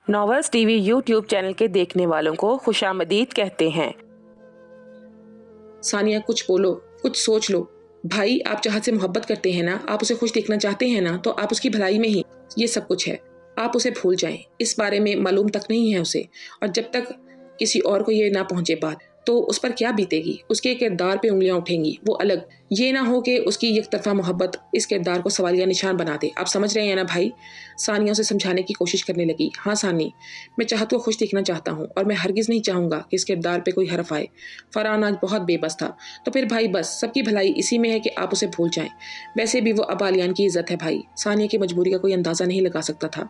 Novels T V YouTube channel کے دیکھنے والوں کو خوشامدید کہتے ہیں۔ ثانیہ کچھ بولو، کچھ سوچ لو۔ بھائی آپ چاہت سے محبت کرتے ہیں نا، آپ اسے خوش دیکھنا چاہتے ہیں نا، تو آپ اس کی بھلائی میں ہی یہ سب کچھ ہے۔ آپ اسے بھول جائیں، اس بارے میں معلوم تک نہیں ہے اسے، اور جب تک کسی اور کو یہ نہ پہنچے بات تو اس پر کیا بیتے گی، اس کے کردار پہ انگلیاں اٹھیں گی، وہ الگ۔ یہ نہ ہو کہ اس کی یک طرفہ محبت اس کردار کو سوالیہ نشان بنا دے۔ آپ سمجھ رہے ہیں نا بھائی؟ ثانیہ اسے سمجھانے کی کوشش کرنے لگی۔ ہاں ثانی، میں چاہت کو خوش دیکھنا چاہتا ہوں، اور میں ہرگز نہیں چاہوں گا کہ اس کردار پہ کوئی حرف آئے۔ فرحان آج بہت بے بس تھا۔ تو پھر بھائی بس سب کی بھلائی اسی میں ہے کہ آپ اسے بھول جائیں۔ ویسے بھی وہ اب عالیان کی عزت ہے بھائی۔ ثانیہ کی مجبوری کا کوئی اندازہ نہیں لگا سکتا تھا۔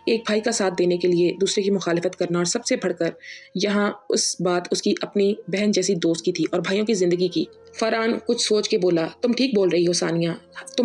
ایک بھائی کا ساتھ دینے کے لیے دوسرے کی مخالفت کرنا، اور سب سے بڑھ کر یہاں اس بات اس کی اپنی بہن جیسی دوست کی تھی اور بھائیوں کی زندگی کی۔ فرحان کچھ سوچ کے بولا، تم ٹھیک بول رہی ہو ثانیہ،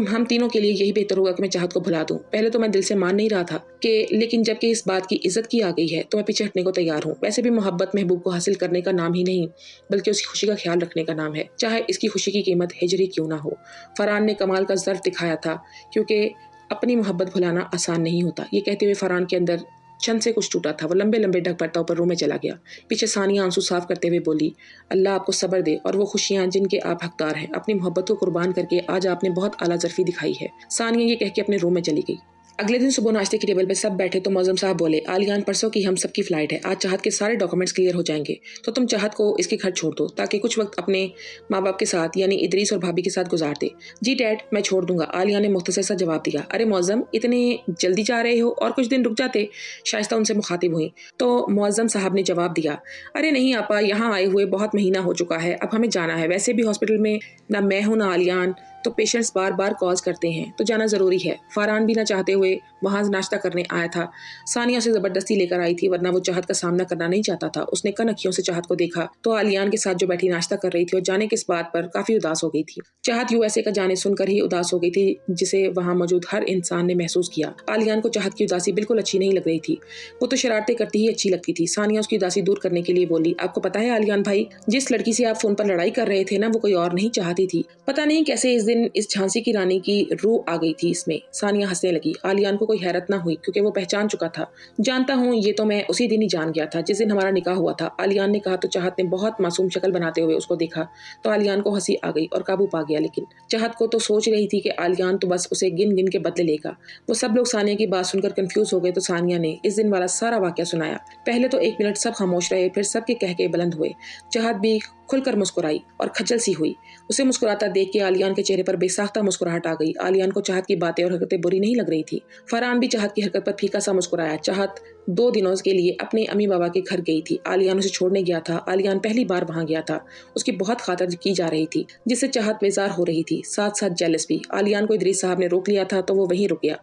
ہم تینوں کے لیے یہی بہتر ہوگا کہ میں چاہت کو بھلا دوں۔ پہلے تو میں دل سے مان نہیں رہا تھا لیکن جب کہ اس بات کی عزت کی آ گئی ہے تو میں پیچھے ہٹنے کو تیار ہوں۔ ویسے بھی محبت محبوب کو حاصل کرنے کا نام ہی نہیں بلکہ اس کی خوشی کا خیال رکھنے کا نام ہے، چاہے اس کی خوشی کی قیمت ہجر ہی کیوں نہ ہو۔ فرحان نے کمال کا ظرف دکھایا تھا، کیونکہ اپنی محبت بھلانا آسان نہیں ہوتا۔ یہ کہتے ہوئے فرحان کے اندر چھن سے کچھ ٹوٹا تھا، وہ لمبے لمبے ڈھک پڑتا اوپر روم میں چلا گیا۔ پیچھے ثانیہ آنسو صاف کرتے ہوئے بولی، اللہ آپ کو صبر دے اور وہ خوشیاں جن کے آپ حقدار ہیں۔ اپنی محبت کو قربان کر کے آج آپ نے بہت اعلیٰ ظرفی دکھائی ہے۔ ثانیہ یہ کہہ کے اپنے روم میں چلی گئی۔ اگلے دن صبح ناشتے کی ٹیبل پہ سب بیٹھے تو معظم صاحب بولے، عالیان پرسوں کی ہم سب کی فلائٹ ہے، آج چاہت کے سارے ڈاکومنٹس کلیئر ہو جائیں گے، تو تم چاہت کو اس کے گھر چھوڑ دو تاکہ کچھ وقت اپنے ماں باپ کے ساتھ یعنی ادریس اور بھابھی کے ساتھ گزار دے۔ جی ڈیڈ میں چھوڑ دوں گا، عالیہ نے مختصر سا جواب دیا۔ ارے معظم اتنے جلدی جا رہے ہو، اور کچھ دن رک جاتے، شائستہ ان سے مخاطب ہوئی تو معظم صاحب نے جواب دیا، ارے نہیں آپا، یہاں آئے ہوئے بہت مہینہ ہو چکا ہے، اب ہمیں جانا ہے۔ ویسے بھی ہاسپٹل میں نہ میں ہوں نہ عالیان، تو پیشنٹس بار بار کالز کرتے ہیں تو جانا ضروری ہے۔ فرحان بھی نہ چاہتے ہوئے وہاں ناشتہ کرنے آیا تھا۔ ثانیہ اسے زبردستی لے کر آئی تھی، ورنہ وہ چاہت کا سامنا کرنا نہیں چاہتا تھا۔ اس نے کن اکھیوں سے چاہت کو دیکھا تو عالیان کے ساتھ جو بیٹھی ناشتہ کر رہی تھی اور جانے کس بات پر کافی اداس ہو گئی تھی۔ چاہت یو ایس اے کا جانے سن کر ہی اداس ہو گئی تھی، جسے وہاں موجود ہر انسان نے محسوس کیا۔ عالیان کو چاہت کی اداسی بالکل اچھی نہیں لگ رہی تھی، وہ تو شرارتیں کرتی ہی اچھی لگتی تھی۔ ثانیہ اس کی اداسی دور کرنے کے لیے بولی، آپ کو پتا ہے عالیان بھائی، جس لڑکی سے آپ فون پر لڑائی کر رہے تھے نا، وہ کوئی اور نہیں چاہتی تھی۔ پتہ نہیں کیسے اس دن اس جھانسی کی رانی کی روح آ گئی تھی اس میں۔ ثانیہ ہنسنے لگی۔ عالیان کو کوئی حیرت نہ ہوئی کیونکہ وہ پہچان چکا تھا۔ جانتا ہوں، یہ تو میں اسی دن ہی جان گیا تھا جس دن ہمارا نکاح ہوا تھا، عالیان نے کہا تو چاہت نے بہت معصوم شکل بناتے ہوئے اس کو دیکھا تو عالیان کو ہنسی آ گئی اور قابو پا گیا، لیکن چاہت کو تو سوچ رہی تھی کہ عالیان تو بس اسے گن گن کے بدلے لے گا۔ وہ سب لوگ ثانیہ کی بات سن کر کنفیوز ہو گئے تو ثانیہ نے اس دن والا سارا واقعہ سنایا۔ پہلے تو ایک منٹ سب خاموش رہے، پھر سب کے کہکے بلند ہوئے۔ چاہت بھی کھل کر مسکرائی اور کھچل سی ہوئی۔ اسے مسکراتا دیکھ کے عالیان کے چہرے پر بے ساختہ مسکراہٹ آ گئی۔ عالیان کو چاہت کی باتیں اور حرکتیں بری نہیں لگ رہی تھی۔ فرحان بھی چاہت کی حرکت پر پھیکا سا مسکرایا۔ چاہت 2 دنوں کے لیے اپنے امی بابا کے گھر گئی تھی۔ عالیان اسے چھوڑنے گیا تھا۔ عالیان پہلی بار وہاں گیا تھا۔ اس کی بہت خاطر کی جا رہی تھی، جس سے چاہت بیزار ہو رہی تھی، ساتھ ساتھ جیلس بھی۔ عالیان کو ادریس صاحب نے روک لیا تھا تو وہ وہیں رک گیا۔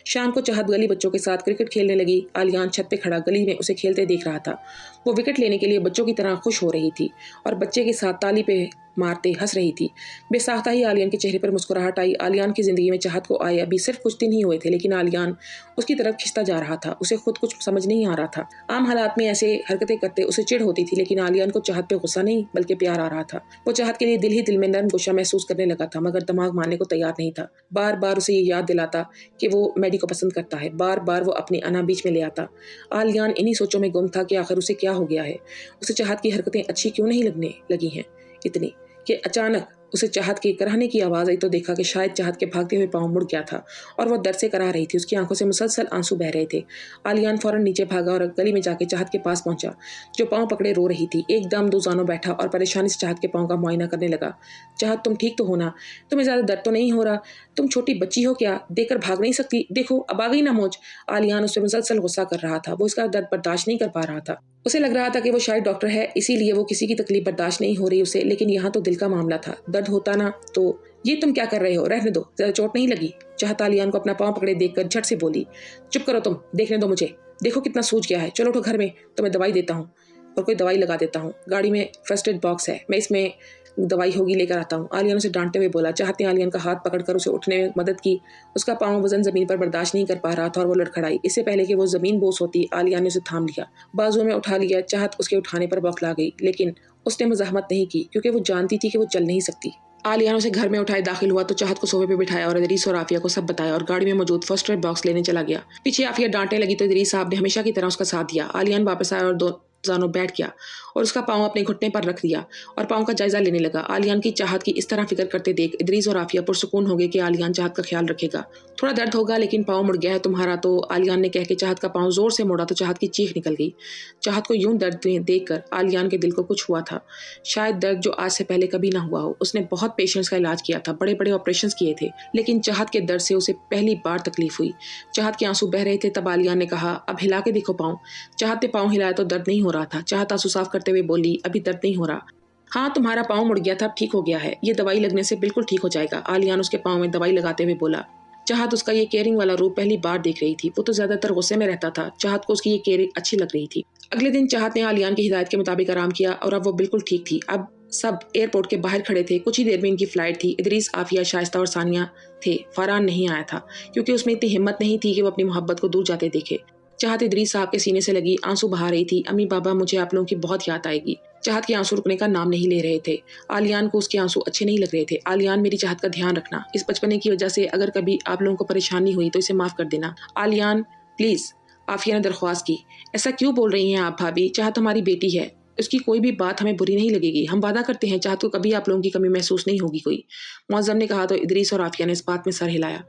شام کو چاہت گلی بچوں کے ساتھ کرکٹ کھیلنے لگی۔ عالیان چھت پہ کھڑا گلی میں اسے کھیلتے دیکھ رہا تھا۔ وہ وکٹ لینے کے لیے بچوں کی طرح خوش ہو رہی تھی اور بچے کے ساتھ تالی پہ مارتے ہنس رہی تھی۔ بے ساختہ ہی عالیان کے چہرے پر مسکراہٹ آئی۔ عالیان کی زندگی میں چاہت کو آئے ابھی صرف کچھ دن ہی ہوئے تھے، لیکن عالیان اس کی طرف کھنچتا جا رہا تھا۔ اسے خود کچھ سمجھ نہیں آ رہا تھا۔ عام حالات میں ایسے حرکتیں کرتے اسے چڑ ہوتی تھی، لیکن عالیان کو چاہت پہ غصہ نہیں بلکہ پیار آ رہا تھا۔ وہ چاہت کے لیے دل ہی دل میں نرم گوشہ محسوس کرنے لگا تھا، مگر دماغ ماننے کو تیار نہیں تھا۔ بار بار اسے یہ یاد دلاتا کہ وہ میڈی کو پسند کرتا ہے، بار بار وہ اپنی انا بیچ میں لے آتا۔ عالیان انہی سوچوں میں گم تھا کہ آخر اسے کیا ہو گیا ہے۔ اسے چاہت کی حرکتیں اچھی کیوں نہیں لگنے لگی ہیں اتنی کہ اچانک اسے چاہت کے کراہنے کی آواز آئی تو دیکھا کہ شاید چاہت کے بھاگتے ہوئے پاؤں مڑ گیا تھا اور وہ درد سے کرا رہی تھی۔ اس کی آنکھوں سے مسلسل آنسو بہ رہے تھے۔ عالیان فوراً نیچے بھاگا اور گلی میں جا کے چاہت کے پاس پہنچا جو پاؤں پکڑے رو رہی تھی۔ ایک دم دو زانوں بیٹھا اور پریشانی سے چاہت کے پاؤں کا معائنہ کرنے لگا۔ چاہت تم ٹھیک تو ہو نا؟ تمہیں زیادہ درد تو نہیں ہو رہا؟ تم چھوٹی بچی ہو کیا؟ دیکھ کر بھاگ نہیں سکتی؟ دیکھو اب آ گئی نا موج۔ عالیان اس سے مسلسل غصہ کر رہا تھا۔ وہ اس کا درد برداشت نہیں کر پا رہا تھا۔ اسے لگ رہا تھا کہ وہ شاید ڈاکٹر ہے، اسی لیے وہ کسی کی تکلیف برداشت نہیں ہو رہی اسے، لیکن یہاں تو دل کا معاملہ تھا۔ درد ہوتا نا تو یہ تم کیا کر رہے ہو؟ رہنے دو، زیادہ چوٹ نہیں لگی؟ چاہت عالیان کو اپنا پاؤں پکڑے دیکھ کر جھٹ سے بولی، چپ کرو تم، دیکھنے دو مجھے، دیکھو کتنا سوج گیا ہے، چلو اٹھو گھر میں، تمہیں دوائی دیتا ہوں اور کوئی دوائی لگا دیتا ہوں، گاڑی میں فرسٹ ایڈ باکس ہے، میں اس میں دوائی ہوگی لے کر آتا ہوں۔ عالیان اسے ڈانٹتے ہوئے بولا۔ چاہت نے عالیان کا ہاتھ پکڑ کر اسے اٹھنے میں مدد کی۔ اس کا پاؤں وزن زمین پر برداشت نہیں کر پا رہا تھا اور وہ لڑکھڑائی۔ اس سے پہلے کہ وہ زمین بوس ہوتی، عالیان نے اسے تھام لیا، بازو میں اٹھا لیا۔ چاہت اس کے اٹھانے پر بوکھلا گئی، لیکن اس نے مزاحمت نہیں کی کیونکہ وہ جانتی تھی کہ وہ چل نہیں سکتی۔ आलिया ने उसे घर में उठाए दाखिल हुआ तो चाहत को सोफे पे बिठाया और इदरीस और आफिया को सब बताया और गाड़ी में मौजूद फर्स्ट एड बॉक्स लेने चला गया। पीछे आफिया डांटने लगी तो इदरीस साहब ने हमेशा की तरह उसका साथ दिया। आलियान वापस आया और दो जानों बैठ गया और उसका पाँव अपने घुटने पर रख दिया और पाँव का जायजा लेने लगा। आलियान की चाहत की इस तरह फिक्र करते देख इदरीस और आफिया पुरसुकून हो गए कि आलियान चाहत का ख्याल रखेगा। थोड़ा दर्द होगा लेकिन पाँव मुड़ गया है तुम्हारा, तो आलियान ने कह के चाहत का पाँव जोर से मोड़ा तो चाहत की चीख निकल गई। चाहत को यूं दर्द में देख कर आलियान के दिल को कुछ हुआ था, शायद दर्द जो आज से पहले कभी ना हुआ हो। उसने बहुत पेशेंट्स का इलाज किया था, बड़े बड़े ऑपरेशन किए थे, लेकिन चाहत के दर्द से उसे पहली बार तकलीफ हुई। चाहत के आंसू बह रहे थे। तब आलियान ने कहा, अब हिला के देखो पाँव। चाहत ने पाँव हिलाया तो दर्द नहीं हो रहा था। चाहत आंसू साफ करते हुए बोली, अभी दर्द नहीं हो रहा। हाँ, तुम्हारा पाँव मुड़ गया था, अब ठीक हो गया है, ये दवाई लगने से बिल्कुल ठीक हो जाएगा। आलियान उसके पाँव में दवाई लगाते हुए बोला। चाहत उसका ये केयरिंग वाला रूप पहली बार देख रही थी। वो तो ज्यादातर गुस्से में रहता था। चाहत को उसकी ये केयरिंग अच्छी लग रही थी। अगले दिन चाहत ने आलियान की हिदायत के मुताबिक आराम किया और अब वो बिल्कुल ठीक थी। अब सब एयरपोर्ट के बाहर खड़े थे। कुछ ही देर में इनकी फ्लाइट थी। इदरीस, आफिया, शाइस्ता और सानिया थे। फरहान नहीं आया था क्योंकि उसमें इतनी हिम्मत नहीं थी कि वो अपनी मोहब्बत को दूर जाते देखे। चाहत इदरीस साहब के सीने से लगी, आंसू बहा रही थी। अम्मी बाबा, मुझे आप लोगों की बहुत याद आएगी। चाहत के आंसू रुकने का नाम नहीं ले रहे थे। आलियान को उसके आंसू अच्छे नहीं लग रहे थे। आलियान, मेरी चाहत का ध्यान रखना। इस बचपने की वजह से अगर कभी आप लोगों को परेशानी हुई तो इसे माफ कर देना। आलियान प्लीज, आफिया ने दरख्वास्त की। ऐसा क्यों बोल रही हैं आप भाभी? चाहत हमारी बेटी है, उसकी कोई भी बात हमें बुरी नहीं लगेगी। हम वादा करते हैं चाहत को कभी आप लोगों की कमी महसूस नहीं होगी कोई। मुअज्जम ने कहा तो इदरीस और आफिया ने इस बात में सर हिलाया।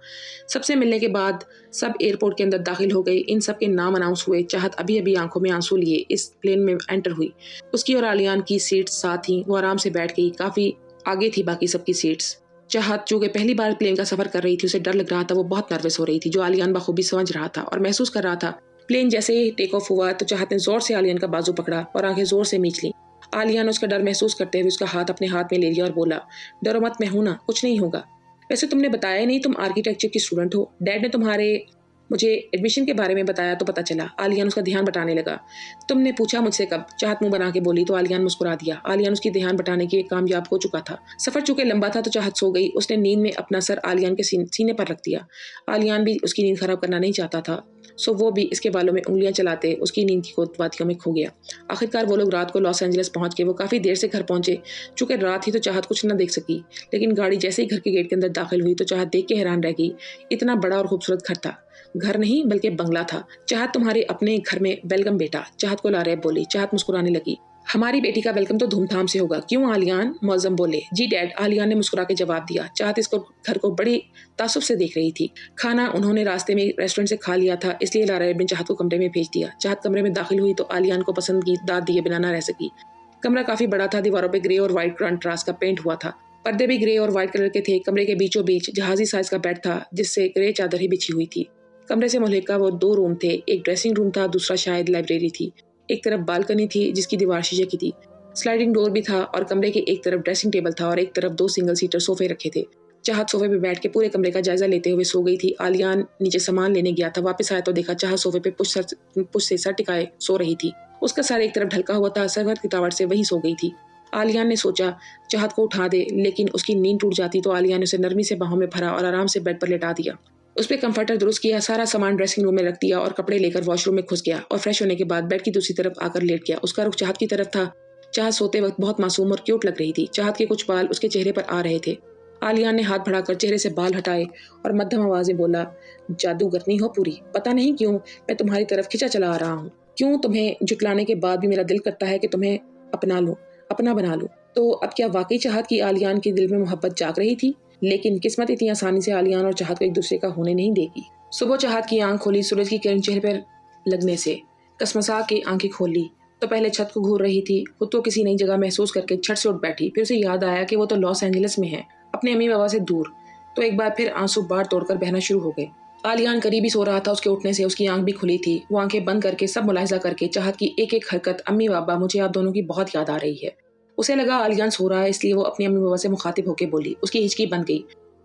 सबसे मिलने के बाद सब एयरपोर्ट के अंदर दाखिल हो गए। इन सब के नाम अनाउंस हुए। चाहत अभी अभी आंखों में आंसू लिए इस प्लेन में एंटर हुई। उसकी और आलियान की सीट साथ थी। वो आराम से बैठ गई, काफी आगे थी बाकी सबकी सीट्स। चाहत जो कि पहली बार प्लेन का सफर कर रही थी, उसे डर लग रहा था। वो बहुत नर्वस हो रही थी, जो आलियान बखूबी समझ रहा था और महसूस कर रहा था। प्लेन जैसे ही टेक ऑफ हुआ तो चाहत ने जोर से आलियान का बाजू पकड़ा और आंखें जोर से मींच ली। आलिया ने उसका डर महसूस करते हुए उसका हाथ अपने हाथ में ले लिया और बोला, डरो मत, मैं हूं ना, कुछ नहीं होगा। वैसे तुमने बताया नहीं तुम आर्किटेक्चर की स्टूडेंट हो। डैड ने तुम्हारे मुझे एडमिशन के बारे में बताया तो पता चला। आलियान उसका ध्यान बटाने लगा। तुमने पूछा मुझसे कब? चाहत मुंह बना के बोली तो आलियान मुस्कुरा दिया। आलियान उसकी ध्यान बटाने के कामयाब हो चुका था। सफर चूंकि लंबा था तो चाहत सो गई। उसने नींद में अपना सर आलियान के सीने पर रख दिया। आलियान भी उसकी नींद खराब करना नहीं चाहता था, सो वो भी इसके बालों में उंगलियां चलाते उसकी नींद की वादियों में खो गया। आखिरकार वो लोग रात को लॉस एंजलिस पहुंच गए। वो काफ़ी देर से घर पहुंचे। चूंकि रात ही तो चाहत कुछ न देख सकी, लेकिन गाड़ी जैसे ही घर के गेट के अंदर दाखिल हुई तो चाहत देख के हैरान रह गई। इतना बड़ा और खूबसूरत घर था। घर नहीं बल्कि बंगला था। चाहत, तुम्हारे अपने घर में वेलकम बेटा, चाहत को लारे बोली। चाहत मुस्कुराने लगी। हमारी बेटी का वेलकम तो धूमधाम से होगा, क्यों आलियान? मुअज्जम बोले। जी डैड, आलियान ने मुस्कुरा के जवाब दिया। चाहत इसको घर को बड़ी तासुब से देख रही थी। खाना उन्होंने रास्ते में रेस्टोरेंट से खा लिया था, इसलिए लारा ने चाहत को कमरे में भेज दिया। चाहत कमरे में दाखिल हुई तो आलियान को पसंद की दाद दिए बिना न रह सकी। कमरा काफी बड़ा था। दीवारों पे ग्रे और व्हाइट कंट्रास्ट का पेंट हुआ था। पर्दे भी ग्रे और व्हाइट कलर के थे। कमरे के बीचों बीच जहाजी साइज का बेड था, जिससे ग्रे चादर ही बिछी हुई थी। कमरे से मुल्हिका वो 2 रूम थे। एक ड्रेसिंग रूम था, दूसरा शायद लाइब्रेरी थी। एक तरफ बालकनी थी जिसकी दीवार शीशे की थी। स्लाइडिंग डोर भी था और कमरे के एक तरफ ड्रेसिंग टेबल था और एक तरफ 2 सिंगल सीटर सोफे रखे थे। चाहत सोफे पे बैठ के पूरे कमरे का जायजा लेते हुए सो गई थी। आलियान नीचे सामान लेने गया था। वापस आया तो देखा चाहत सोफे पे पुश से सर टिकाए सो रही थी। उसका सर एक तरफ ढलका हुआ था। सर की तावड़ से वही सो गई थी। आलियान ने सोचा चाहत को उठा दे, लेकिन उसकी नींद टूट जाती तो आलियान ने उसे नरमी से बाहों में भरा और आराम से बेड पर लेटा दिया। उस पर कंफर्टर दुरुस्त किया, सारा सामान ड्रेसिंग रूम में रख दिया और कपड़े लेकर वॉशरूम में घुस गया और फ्रेश होने के बाद बेड की दूसरी तरफ आकर लेट गया। उसका रुख चाहत की तरफ था। चाहत सोते वक्त बहुत मासूम और क्यूट लग रही थी। चाहत के कुछ बाल उसके चेहरे पर आ रहे थे। आलियान ने हाथ बढ़ाकर चेहरे से बाल हटाए और मध्यम आवाज में बोला, जादूगरनी हो पूरी। पता नहीं क्यों मैं तुम्हारी तरफ खिंचा चला आ रहा हूँ। क्यों तुम्हें जुटलाने के बाद भी मेरा दिल करता है कि तुम्हें अपना लूं, अपना बना लूं। तो अब क्या वाकई चाहत की आलियान के दिल में मोहब्बत जाग रही थी? लेकिन किस्मत इतनी आसानी से आलियान और चाहत को एक दूसरे का होने नहीं देगी। सुबह चाहत की आंख खोली। सूरज की किरण चेहरे पर लगने से कसमसा के आंखें खोली तो पहले छत को घूर रही थी। खुद को किसी नई जगह महसूस करके छत से उठ बैठी। फिर उसे याद आया कि वो तो लॉस एंजलिस में है, अपने अम्मी बाबा से दूर। तो एक बार फिर आंसू बार तोड़कर बहना शुरू हो गए। आलियान करीब ही सो रहा था। उसके उठने से उसकी आंख भी खुली थी। वो आंखें बंद करके सब मुलाहिजा करके चाहत की एक एक हरकत, अम्मी बाबा मुझे आप दोनों की बहुत याद आ रही है। उसे लगा आलियान सो रहा है, इसलिए वो अपनी अम्मी बाबा से मुखातिब होकर बोली। उसकी हिचकी बन गई।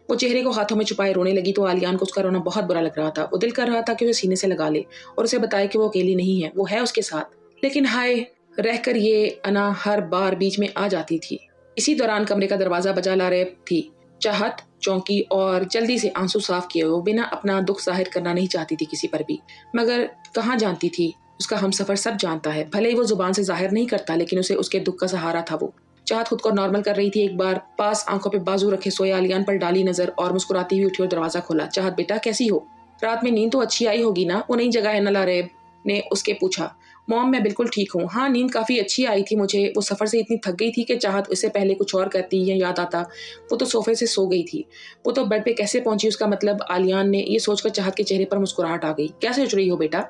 वो चेहरे को हाथों में छुपाए रोने लगी तो आलियान को उसका रोना बहुत बुरा लग रहा था। वो दिल कर रहा था कि उसे सीने से लगा ले और उसे बताए कि वो अकेली नहीं है, वो है उसके साथ। लेकिन हाय, रहकर ये अना हर बार बीच में आ जाती थी। इसी दौरान कमरे का दरवाजा बजा ला रही थी। चाहत चौंकी और जल्दी से आंसू साफ किए। वो बिना अपना दुख जाहिर करना नहीं चाहती थी किसी पर भी, मगर कहाँ जानती थी उसका हमसफर सब जानता है। भले ही वो जुबान से जाहिर नहीं करता, लेकिन उसे उसके दुख का सहारा था। वो चाहत खुद को नॉर्मल कर रही थी। एक बार पास आंखों पे बाजू रखे सोए आलियान पर डाली नजर और मुस्कुराती हुई उठी और दरवाजा खोला। चाहत बेटा कैसी हो? रात में नींद तो अच्छी आई होगी ना? वो नई जगह है ना? लारेब ने उसके पूछा। मॉम मैं बिल्कुल ठीक हूँ। हाँ नींद काफ़ी अच्छी आई थी मुझे। वो सफ़र से इतनी थक गई थी कि चाहत इससे पहले कुछ और करती या याद आता वो तो सोफे से सो गई थी। वो तो बेड पे कैसे पहुंची उसका मतलब? आलियान ने ये सोचकर चाहत के चेहरे पर मुस्कुराहट आ गई। क्या सोच रही हो बेटा?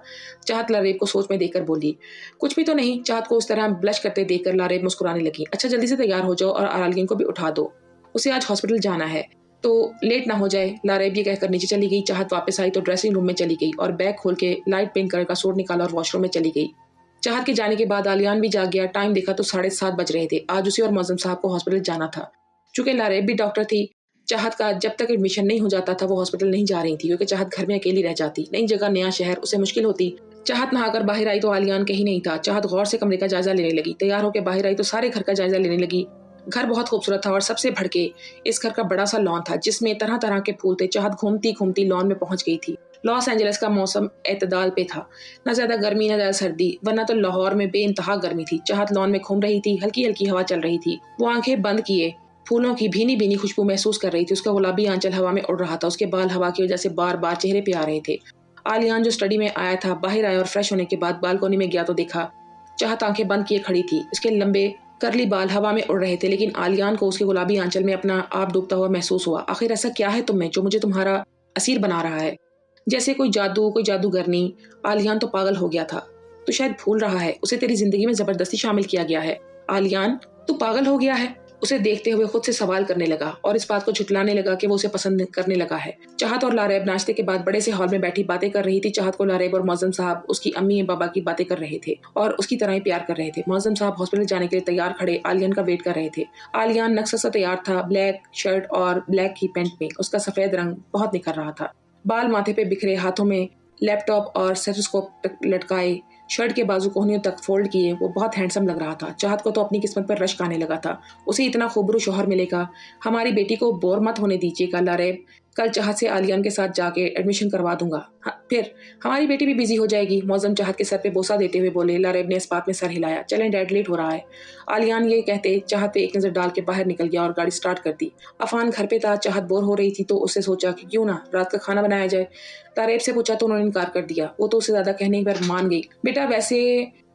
चाहत लारेब को सोच में देखकर बोली। कुछ भी तो नहीं। चाहत को उस तरह ब्लश करते देखकर लारेब मुस्कुराने लगी। अच्छा जल्दी से तैयार हो जाओ और आलियान को भी उठा दो, उसे आज हॉस्पिटल जाना है तो लेट ना हो जाए। लारेब ये कहकर नीचे चली गई। चाहत वापस आई तो ड्रेसिंग रूम में चली गई और बैग खोल के लाइट पिंक कलर का सूट निकाला और वॉशरूम में चली गई। चाहत के जाने के बाद आलियान भी जाग गया। टाइम देखा तो 7:30 बज रहे थे। आज उसे और मौजम साहब को हॉस्पिटल जाना था। चूंकि लारेब भी डॉक्टर थी, चाहत का जब तक एडमिशन नहीं हो जाता था वो हॉस्पिटल नहीं जा रही थी, क्योंकि चाहत घर में अकेली रह जाती। नई जगह, नया शहर, उसे मुश्किल होती। चाहत नहाकर बाहर आई तो आलियान कहीं नहीं था। चाहत गौर से कमरे का जायजा लेने लगी। तैयार होकर बाहर आई तो सारे घर का जायजा लेने लगी। घर बहुत खूबसूरत था और सबसे भड़के इस घर का बड़ा सा लॉन था जिसमें तरह तरह के फूल थे। चाहत घूमती घूमती लॉन में पहुंच गई थी। लॉस एंजलिस का मौसम एतदाल पे था, न ज्यादा गर्मी न ज्यादा सर्दी, वरना तो लाहौर में बेइंतहा गर्मी थी। चाहत लॉन में घूम रही थी। हल्की हल्की हवा चल रही थी। वो आंखें बंद किए फूलों की भीनी भीनी खुशबू महसूस कर रही थी। उसका गुलाबी आंचल हवा में उड़ रहा था। उसके बाल हवा की वजह से बार बार चेहरे पे आ रहे थे। आलियान जो स्टडी में आया था बाहर आया और फ्रेश होने के बाद बालकोनी में गया तो देखा चाहत आंखें बंद किए खड़ी थी। उसके लंबे करली बाल हवा में उड़ रहे थे, लेकिन आलियान को उसके गुलाबी आंचल में अपना आप डूबता हुआ महसूस हुआ। आखिर ऐसा क्या है तुम में जो मुझे तुम्हारा असीर बना रहा है? जैसे कोई जादू, कोई जादूगरनी। आलियान तो पागल हो गया था। तू शायद भूल रहा है, उसे तेरी जिंदगी में जबरदस्ती शामिल किया गया है। आलियान तू पागल हो गया है? उसे देखते हुए खुद से सवाल करने लगा और इस बात को झुठलाने लगा कि वो उसे पसंद करने लगा है। चाहत और लारेब नाश्ते के बाद बड़े से हॉल में बैठी बातें कर रही थी। चाहत को लारेब और मौजम साहब उसकी अम्मी और बाबा की बातें कर रहे थे और उसकी तरह ही प्यार कर रहे थे। मौजम साहब हॉस्पिटल जाने के लिए तैयार खड़े आलियान का वेट कर रहे थे। आलियान नक्शा सा तैयार था, ब्लैक शर्ट और ब्लैक की पैंट में। उसका सफेद रंग बहुत निखर रहा था। बाल माथे पे बिखरे, हाथों में लैपटॉप और स्टेथोस्कोप लटकाए, शर्ट के बाजू कोहनियों तक फोल्ड किए, वो बहुत हैंडसम लग रहा था। चाहत को तो अपनी किस्मत पर रश्क आने लगा था। उसे इतना खूबरू शौहर मिलेगा। हमारी बेटी को बोर मत होने दीजिएगा लारेब। कल चाहत से आलियान के साथ जाके एडमिशन करवा दूंगा। फिर हमारी बेटी भी बिजी हो जाएगी। मौजम चाहत के सर पे बोसा देते हुए बोले। लारेब ने इस बात में सर हिलाया। चलें डैड, लेट हो रहा है। आलियान ये कहते चाहत पे एक नजर डाल के बाहर निकल गया और गाड़ी स्टार्ट कर दी। अफान घर पे था। चाहत बोर हो रही थी तो उससे सोचा कि क्यों ना रात का खाना बनाया जाए। लारेब से पूछा तो उन्होंने इनकार कर दिया। वो तो उससे ज्यादा कहने पर मान गई। बेटा वैसे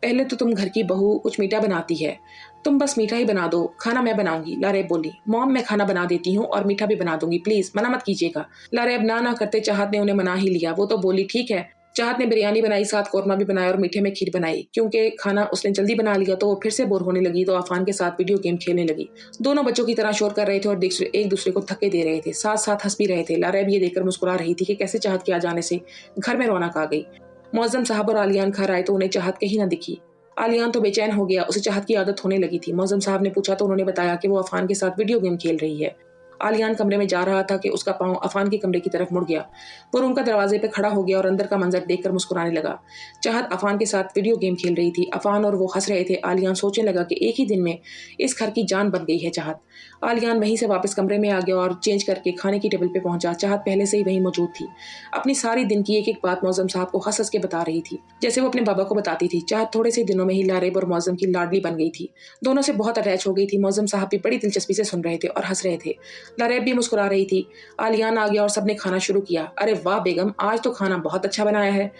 पहले तो तुम घर की बहू कुछ मीठा बनाती है, तुम बस मीठा ही बना दो, खाना मैं बनाऊंगी। लारेब बोली। मॉम मैं खाना बना देती हूँ और मीठा भी बना दूंगी, प्लीज मना मत कीजिएगा। लारेब ना करते चाहत ने उन्हें मना ही लिया। वो तो बोली ठीक है। चाहत ने बिरयानी बनाई, साथ कौरमा भी बनाया और मीठे में खीर बनाई। क्योंकि खाना उसने जल्दी बना लिया तो वो फिर से बोर होने लगी तो अफान के साथ वीडियो गेम खेलने लगी। दोनों बच्चों की तरह शोर कर रहे थे और एक दूसरे को थके दे रहे थे, साथ साथ हंस भी रहे थे। लारेब ये देखकर मुस्कुरा रही थी कि कैसे चाहत के आ जाने से घर में रौनक आ गई। मौजम साहब और आलियान घर आए तो उन्हें चाहत कहीं न दिखी। आलियान तो बेचैन हो गया, उसे चाहत की आदत होने लगी थी। मौजम साहब ने पूछा तो उन्होंने बताया कि वो अफान के साथ वीडियो गेम खेल रही है। आलियान कमरे में जा रहा था कि उसका पांव अफान के कमरे की तरफ मुड़ गया। वो रूम का दरवाजे पे खड़ा हो गया और अंदर का मंजर देखकर मुस्कुराने लगा। चाहत अफान के साथ वीडियो गेम खेल रही थी। अफान और वो हंस रहे थे। आलियान सोचने लगा कि एक ही दिन में इस घर की जान बन गई है चाहत। आलियान वहीं से वापस कमरे में आ गया और चेंज करके खाने की टेबल पे पहुंचा। चाहत पहले से ही वहीं मौजूद थी। अपनी सारी दिन की एक एक बात मौजम साहब को हंस हंस के बता रही थी, जैसे वो अपने बाबा को बताती थी। चाहत थोड़े से दिनों में ही लारेब और मौजम की लाडली बन गई थी। दोनों से बहुत अटैच हो गई थी। मौजम साहब भी बड़ी दिलचस्पी से सुन रहे थे और हंस रहे थे। लारेब भी मुस्कुरा रही थी। आलियान आ गया और सबने खाना शुरू किया। अरे वाह बेगम, आज तो खाना बहुत अच्छा बनाया है।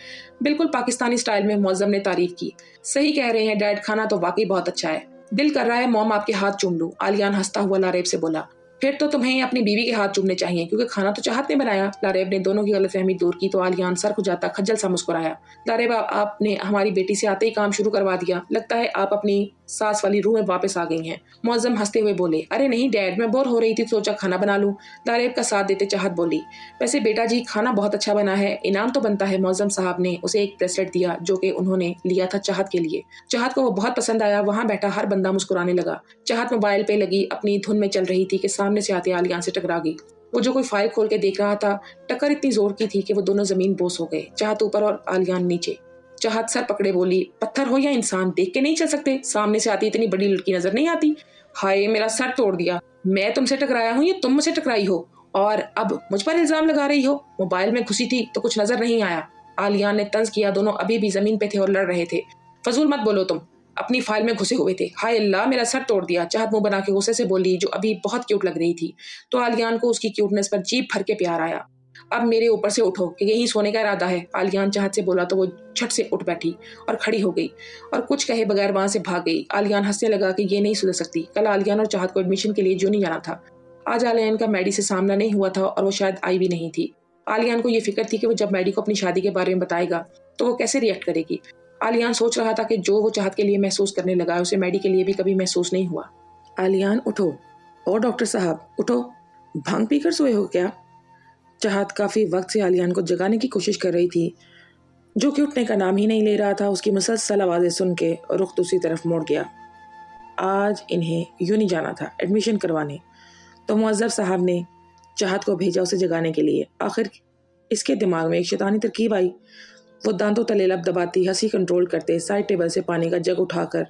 बिल्कुल पाकिस्तानी स्टाइल में मौजम ने तारीफ की। सही कह रहे हैं डैड, खाना तो वाकई बहुत अच्छा है। दिल कर रहा है मॉम आपके हाथ चूम लूं। आलियान हंसता हुआ लारेब से बोला। फिर तो तुम्हें अपनी बीवी के हाथ चूमने चाहिए, क्योंकि खाना तो चाहत ने बनाया। लारेब ने दोनों की गलतफहमी दूर की तो आलियान सर खुजाता खज्जल सा मुस्कुराया। लारेब आपने हमारी बेटी से आते ही काम शुरू करवा दिया। लगता है आप अपनी सास वाली रूह में वापस आ गई हैं। मौजम हंसते हुए बोले। अरे नहीं डैड, मैं बोर हो रही थी तो सोचा खाना बना लूं। लारेब का साथ देते चाहत बोली। वैसे बेटा जी खाना बहुत अच्छा बना है, इनाम तो बनता है। मौजम साहब ने उसे एक ब्रेसलेट दिया जो कि उन्होंने लिया था चाहत के लिए। चाहत को वो बहुत पसंद आया। वहां बैठा हर बंदा मुस्कुराने लगा। चाहत मोबाइल पे लगी अपनी धुन में चल रही थी कि सामने से आते आलियान से टकरा गई। वो जो कोई फाइल खोल के देख रहा था, टक्कर इतनी जोर की थी कि वो दोनों जमीन बोस हो गए। चाहत ऊपर और आलियान नीचे। चाहत सर पकड़े बोली। पत्थर हो या इंसान, देख के नहीं चल सकते? सामने से आती इतनी बड़ी लड़की नजर नहीं आती? हाय मेरा सर तोड़ दिया। मैं तुमसे टकराया हूँ या तुम मुझसे टकराई हो? और अब मुझ पर इल्जाम लगा रही हो? मोबाइल में घुसी थी तो कुछ नजर नहीं आया। आलियान ने तंज किया। दोनों अभी भी जमीन पे थे और लड़ रहे थे। फजूल मत बोलो तुम। اپنی فائل میں گھسے ہوئے تھے۔ ہائے اللہ، میرا سر توڑ دیا، چاہت منہ بنا کے غصے سے بولی، جو ابھی بہت کیوٹ لگ رہی تھی۔ تو عالیان کو اس کی کیوٹنس پر جیب بھر کے پیار آیا۔ اب میرے اوپر سے اٹھو کہ یہیں سونے کا ارادہ ہے، عالیان چاہت سے بولا تو وہ جھٹ سے اٹھ بیٹھی اور کھڑی ہو گئی اور کچھ کہے بغیر وہاں سے بھاگ گئی۔ عالیان ہنسنے لگا کہ یہ نہیں سدھر سکتی۔ کل عالیان اور چاہت کو ایڈمیشن کے لیے جو نہیں جانا تھا، آج عالیان کا میڈی سے سامنا نہیں ہوا تھا اور وہ شاید آئی بھی نہیں تھی۔ عالیان کو یہ فکر تھی کہ وہ جب میڈی کو اپنی شادی کے بارے میں بتائے گا تو وہ کیسے ریئیکٹ کرے گی۔ عالیان سوچ رہا تھا کہ جو وہ چاہت کے لیے محسوس کرنے لگا ہے اسے میڈی کے لیے بھی کبھی محسوس نہیں ہوا۔ عالیان اٹھو، اور ڈاکٹر صاحب اٹھو، بھانگ پی کر سوئے ہو کیا؟ چاہت کافی وقت سے عالیان کو جگانے کی کوشش کر رہی تھی، جو کہ اٹھنے کا نام ہی نہیں لے رہا تھا۔ اس کی مسلسل آوازیں سن کے رخ دوسری طرف موڑ گیا۔ آج انہیں یوں نہیں جانا تھا ایڈمیشن کروانے، تو موظف صاحب نے چاہت کو بھیجا اسے جگانے کے لیے۔ آخر اس کے دماغ میں ایک شیطانی ترکیب آئی۔ وہ دانتوں تلے لب دباتی، ہنسی کنٹرول کرتے سائڈ ٹیبل سے پانی کا جگ اٹھا کر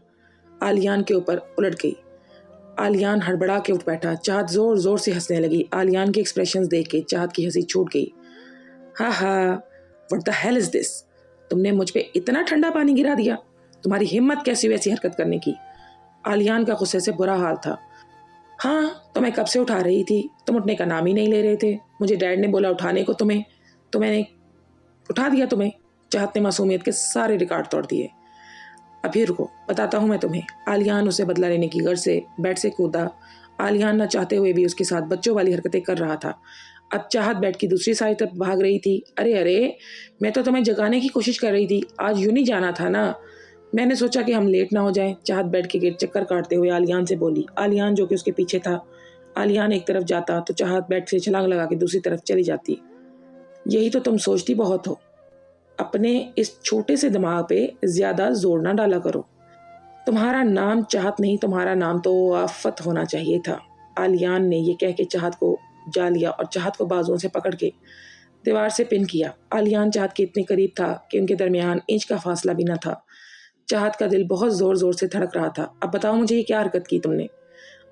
عالیان کے اوپر الٹ گئی۔ عالیان ہڑبڑا کے اٹھ بیٹھا۔ چاہت زور زور سے ہنسنے لگی۔ عالیان کے ایکسپریشنز دیکھ کے چاہت کی ہنسی چھوٹ گئی۔ ہاں ہاں، what the hell is this؟ تم نے مجھ پہ اتنا ٹھنڈا پانی گرا دیا؟ تمہاری ہمت کیسی ویسی حرکت کرنے کی؟ عالیان کا غصے سے برا حال تھا۔ ہاں تو میں کب سے اٹھا رہی تھی، تم اٹھنے کا نام ہی نہیں لے رہے تھے۔ مجھے ڈیڈ نے بولا اٹھانے کو تمہیں، تو میں نے اٹھا دیا تمہیں۔ چاہت نے معصومیت کے سارے ریکارڈ توڑ دیے۔ ابھی رکو، بتاتا ہوں میں تمہیں۔ عالیان اسے بدلہ لینے کی غرض سے بیڈ سے کودا۔ عالیان نہ چاہتے ہوئے بھی اس کے ساتھ بچوں والی حرکتیں کر رہا تھا۔ اب چاہت بیڈ کی دوسری سائڈ طرف بھاگ رہی تھی۔ ارے میں تو تمہیں جگانے کی کوشش کر رہی تھی، آج یوں نہیں جانا تھا نا، میں نے سوچا کہ ہم لیٹ نہ ہو جائیں۔ چاہت بیڈ کے گرد چکر کاٹتے ہوئے عالیان سے بولی۔ عالیان جو کہ اس کے پیچھے تھا، عالیان ایک طرف جاتا تو چاہت بیڈ سے چھلانگ لگا کے دوسری طرف چلی جاتی۔ یہی تو تم سوچتی بہت ہو، اپنے اس چھوٹے سے دماغ پہ زیادہ زور نہ ڈالا کرو۔ تمہارا نام چاہت نہیں، تمہارا نام تو آفت ہونا چاہیے تھا۔ عالیان نے یہ کہہ کے چاہت کو جا لیا اور چاہت کو بازوؤں سے پکڑ کے دیوار سے پن کیا۔ عالیان چاہت کے اتنے قریب تھا کہ ان کے درمیان انچ کا فاصلہ بھی نہ تھا۔ چاہت کا دل بہت زور زور سے دھڑک رہا تھا۔ اب بتاؤ مجھے یہ کیا حرکت کی تم نے؟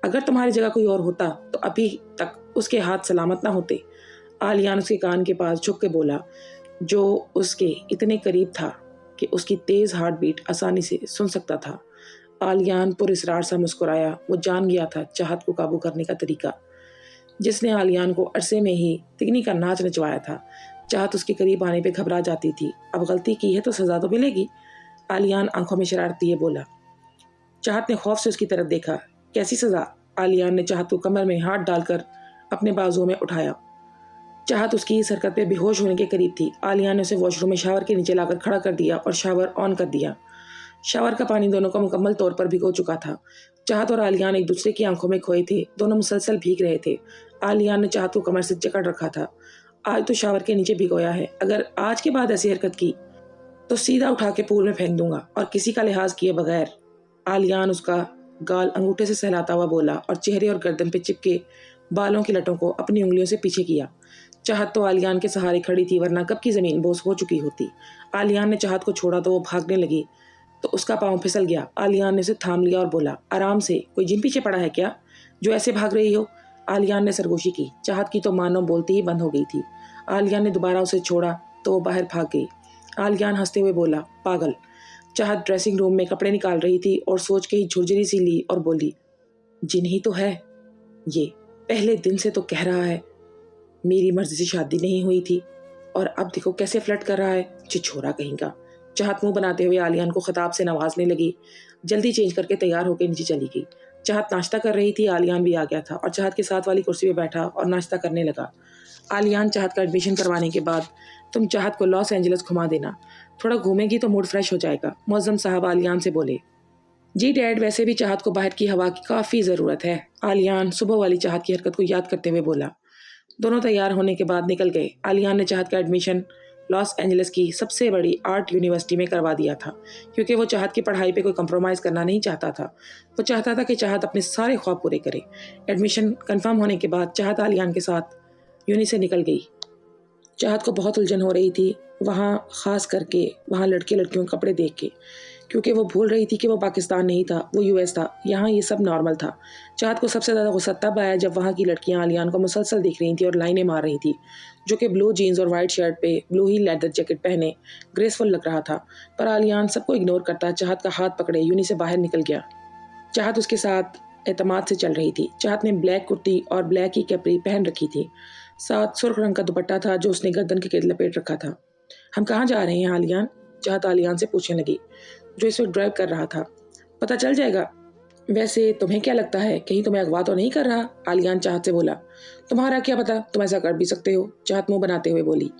اگر تمہاری جگہ کوئی اور ہوتا تو ابھی تک اس کے ہاتھ سلامت نہ ہوتے۔ عالیان اس کے کان کے پاس جھک کے بولا، جو اس کے اتنے قریب تھا کہ اس کی تیز ہارٹ بیٹ آسانی سے سن سکتا تھا۔ عالیان پر اسرار سا مسکرایا۔ وہ جان گیا تھا چاہت کو قابو کرنے کا طریقہ، جس نے عالیان کو عرصے میں ہی تکنی کا ناچ نچوایا تھا۔ چاہت اس کے قریب آنے پہ گھبرا جاتی تھی۔ اب غلطی کی ہے تو سزا تو ملے گی۔ عالیان آنکھوں میں شرارت لیے بولا۔ چاہت نے خوف سے اس کی طرف دیکھا۔ کیسی سزا؟ عالیان نے چاہت کو کمر میں ہاتھ ڈال کر اپنے بازوؤں میں اٹھایا۔ چاہت اس کی اس حرکت پہ بے ہوش ہونے کے قریب تھی۔ عالیان نے اسے واش روم میں شاور کے نیچے لا کر کھڑا کر دیا اور شاور آن کر دیا۔ شاور کا پانی دونوں کو مکمل طور پر بھگو چکا تھا۔ چاہت اور عالیان ایک دوسرے کی آنکھوں میں کھوئے تھے، دونوں مسلسل بھیگ رہے تھے۔ عالیان نے چاہت کو کمر سے جکڑ رکھا تھا۔ آج تو شاور کے نیچے بھگویا ہے، اگر آج کے بعد ایسی حرکت کی تو سیدھا اٹھا کے پول میں پھینک دوں گا اور کسی کا لحاظ کیے بغیر۔ عالیان اس کا گال انگوٹھے سے سہلاتا ہوا بولا اور چہرے اور گردن پہ چپکے بالوں کی لٹوں کو اپنی انگلیوں سے پیچھے کیا۔ چاہت تو عالیان کے سہارے کھڑی تھی، ورنہ کب کی زمین بوس ہو چکی ہوتی۔ عالیان نے چاہت کو چھوڑا تو وہ بھاگنے لگی تو اس کا پاؤں پھسل گیا۔ عالیان نے اسے تھام لیا اور بولا، آرام سے، کوئی جن پیچھے پڑا ہے کیا جو ایسے بھاگ رہی ہو؟ عالیان نے سرگوشی کی۔ چاہت کی تو مانو بولتی ہی بند ہو گئی تھی۔ عالیان نے دوبارہ اسے چھوڑا تو وہ باہر بھاگ گئی۔ عالیان ہنستے ہوئے بولا، پاگل۔ چاہت ڈریسنگ روم میں کپڑے نکال رہی تھی اور سوچ کے ہی جھرجھری سی لی اور بولی، جن ہی تو ہے یہ، پہلے دن سے تو کہہ رہا ہے میری مرضی سے شادی نہیں ہوئی تھی اور اب دیکھو کیسے فلرٹ کر رہا ہے، چھچھورا کہیں کا۔ چاہت منہ بناتے ہوئے عالیان کو خطاب سے نوازنے لگی۔ جلدی چینج کر کے تیار ہو کے نیچے چلی گئی۔ چاہت ناشتہ کر رہی تھی، عالیان بھی آ گیا تھا اور چاہت کے ساتھ والی کرسی پہ بیٹھا اور ناشتہ کرنے لگا۔ عالیان، چاہت کا ایڈمیشن کروانے کے بعد تم چاہت کو لاس اینجلس گھما دینا، تھوڑا گھومے گی تو موڈ فریش ہو جائے گا، معظم صاحب عالیان سے بولے۔ جی ڈیڈ، ویسے بھی چاہت کو باہر کی ہوا کی کافی ضرورت ہے، عالیان صبح والی چاہت کی حرکت کو یاد کرتے ہوئے بولا۔ دونوں تیار ہونے کے بعد نکل گئے۔ عالیان نے چاہت کا ایڈمیشن لاس اینجلس کی سب سے بڑی آرٹ یونیورسٹی میں کروا دیا تھا، کیونکہ وہ چاہت کی پڑھائی پہ کوئی کمپرومائز کرنا نہیں چاہتا تھا۔ وہ چاہتا تھا کہ چاہت اپنے سارے خواب پورے کرے۔ ایڈمیشن کنفرم ہونے کے بعد چاہت عالیان کے ساتھ یونی سے نکل گئی۔ चाहत को बहुत उलझन हो रही थी, वहाँ खास करके वहाँ लड़के लड़कियों के कपड़े देख के, क्योंकि वो भूल रही थी कि वो पाकिस्तान नहीं था, वो यूएस था। यहाँ ये सब नॉर्मल था। चाहत को सबसे ज़्यादा गुस्सा तब आया जब वहाँ की लड़कियाँ आलियान को मुसलसल देख रही थी और लाइनें मार रही थी, जो कि ब्लू जीन्स और वाइट शर्ट पे ब्लू ही लेदर जैकेट पहने ग्रेसफुल लग रहा था। पर आलियान सबको इग्नोर करता चाहत का हाथ पकड़े यूनी से बाहर निकल गया। चाहत उसके साथ एतमाद से चल रही थी। चाहत ने ब्लैक कुर्ती और ब्लैक ही कैपरी पहन रखी थी, साथ सुर्ख रंग का दुपट्टा था जो उसने गर्दन के गिर्द लपेट रखा था। हम कहाँ जा रहे हैं आलियान? चाहत आलियान से पूछने लगी, जो इस वक्त ड्राइव कर रहा था। पता चल जाएगा। वैसे तुम्हें क्या लगता है, कहीं तुम्हें अगवा तो नहीं कर रहा? आलियान चाहत से बोला। तुम्हारा क्या पता, तुम ऐसा कर भी सकते हो, चाहत मुंह बनाते हुए बोली।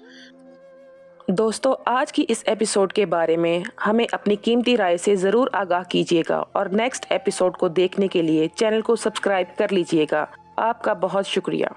दोस्तों, आज की इस एपिसोड के बारे में हमें अपनी कीमती राय से ज़रूर आगाह कीजिएगा और नेक्स्ट एपिसोड को देखने के लिए चैनल को सब्सक्राइब कर लीजिएगा। आपका बहुत शुक्रिया।